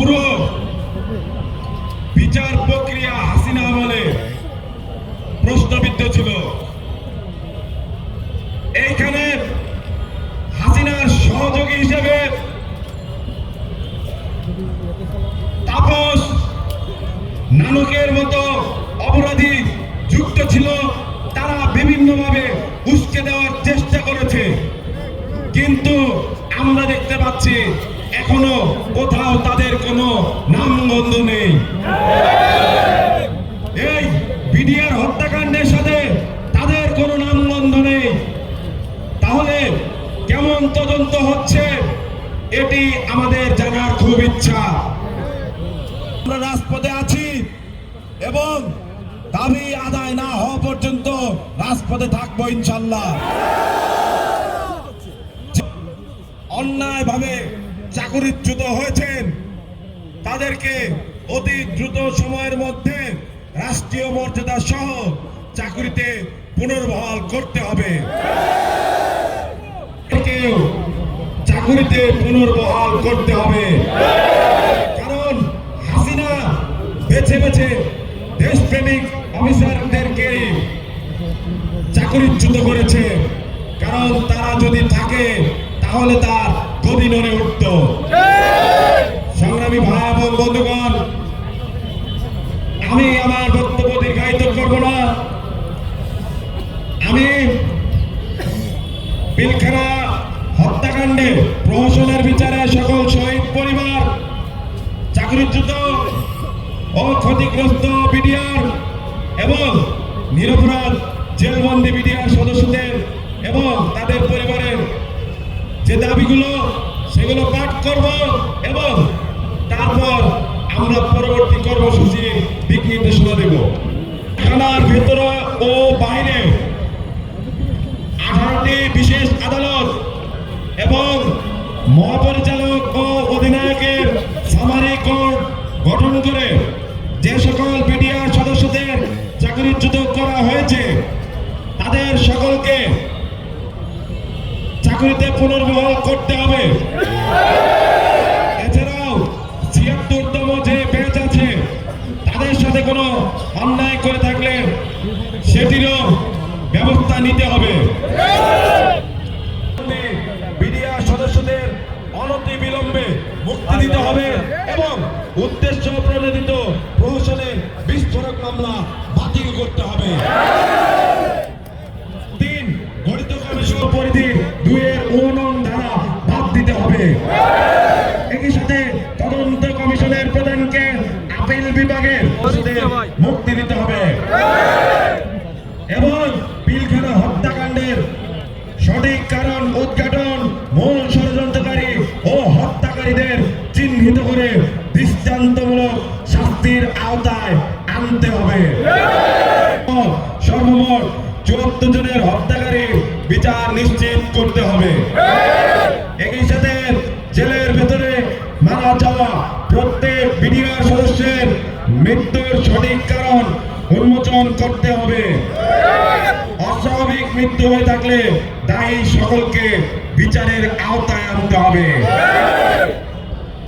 পুরো বিচার প্রক্রিয়া হাসিনা আমলে প্রশ্নবিদ্ধ ছিল। এইখানে হাসিনার সহযোগী হিসেবে তাপস নানকের মতো অপরাধী যুক্ত ছিল। তারা বিভিন্নভাবে উস্কে দেওয়ার চেষ্টা করেছে, কিন্তু আমরা দেখতে পাচ্ছি এখনো কোথাও তাদের কোনো নামগন্ধ নেই। এই বিডিআর হত্যাকাণ্ডের সাথে তাদের কোনো নামগন্ধ নেই। তাহলে কেমন তদন্ত হচ্ছে এটি আমাদের জানার খুব ইচ্ছা। আমরা রাজপথে আছি এবং দাবি আদায় না হওয়া পর্যন্ত রাজপথে থাকবো ইনশাল্লাহ। অন্যায়ভাবে চাকরিচ্যুত হয়েছেন তাদেরকে অতি দ্রুত সময়ের মধ্যে রাষ্ট্রীয় মর্যাদা সহ চাকরিতে পুনর্বহাল করতে হবে। চাকরিতে পুনর্বহাল করতে হবে, কারণ হাসিনা বেছে বেছে দেশপ্রেমিক অফিসারদেরকে চাকরিচ্যুত করেছে, কারণ তারা যদি থাকে তাহলে তার গদি নড়ে উঠত। সংগ্রামী ভাই এবং বন্ধুগণ, আমি আমার বক্তব্য দীর্ঘায়িত করব না। আমি পিলখানা হত্যাকাণ্ডে প্রহসনের বিচারে সকল শহীদ পরিবার, চাকরিচ্যুত ও ক্ষতিগ্রস্ত বিডিআর এবং নিরপরাধ জেলবন্দি বিডিআর সদস্যদের এবং তাদের পরিবারের যে দাবিগুলো সেগুলো পাঠ করব এবং তারপর আমরা পরবর্তী কর্মসূচির দিক নির্দেশনা দেব। থানার ভেতরে ও বাইরে 18টি বিশেষ আদালত এবং মহাপরিচালক ও অধিনায়কের সামারি কোর্ট গঠন করে যে সকল বিডিআর সদস্যদের চাকরিচ্যুত করা হয়েছে তাদের সকলকে চাকরিতে পুনর্বহাল করতে হবে। এছাড়াও ৭৬তম যে ব্যাচ আছে তাদের সাথে কোনো অন্যায় করে থাকলে সেটিরও ব্যবস্থা নিতে হবে। বিডিআর সদস্যদের অনতিবিলম্বে মুক্তি দিতে হবে এবং উদ্দেশ্য প্রণোদিত প্রহসনের বিস্ফোরক মামলা বাতিল করতে হবে। ৩. গঠিত কমিশন পরিধির ২-এর ধারা বাদ দিতে হবে। একই সাথে তদন্ত কমিশনের প্রধানকে আপিল বিভাগের মুক্তি দিতে হবে এবং পিলখানা হত্যাকাণ্ডের সঠিক কারণ উদ্ঘাটন, মূল ষড়যন্ত্রকারী ও হত্যাকারীদের চিহ্নিত করে দৃষ্টান্তমূলক শাস্তির আওতায় আনতে হবে। সর্বমোট ৭৪ জনের হত্যাকারীর বিচার নিশ্চিত করতে হবে। একই সাথে জেলের ভেতরে মারা যাওয়া প্রত্যেক বিডিআর সদস্যের মৃত্যুর সঠিক কারণ উন্মোচন করতে হবে। অস্বাভাবিক মৃত্যু হয়ে থাকলে দায়ী সকলকে বিচারের আওতায় আনতে হবে।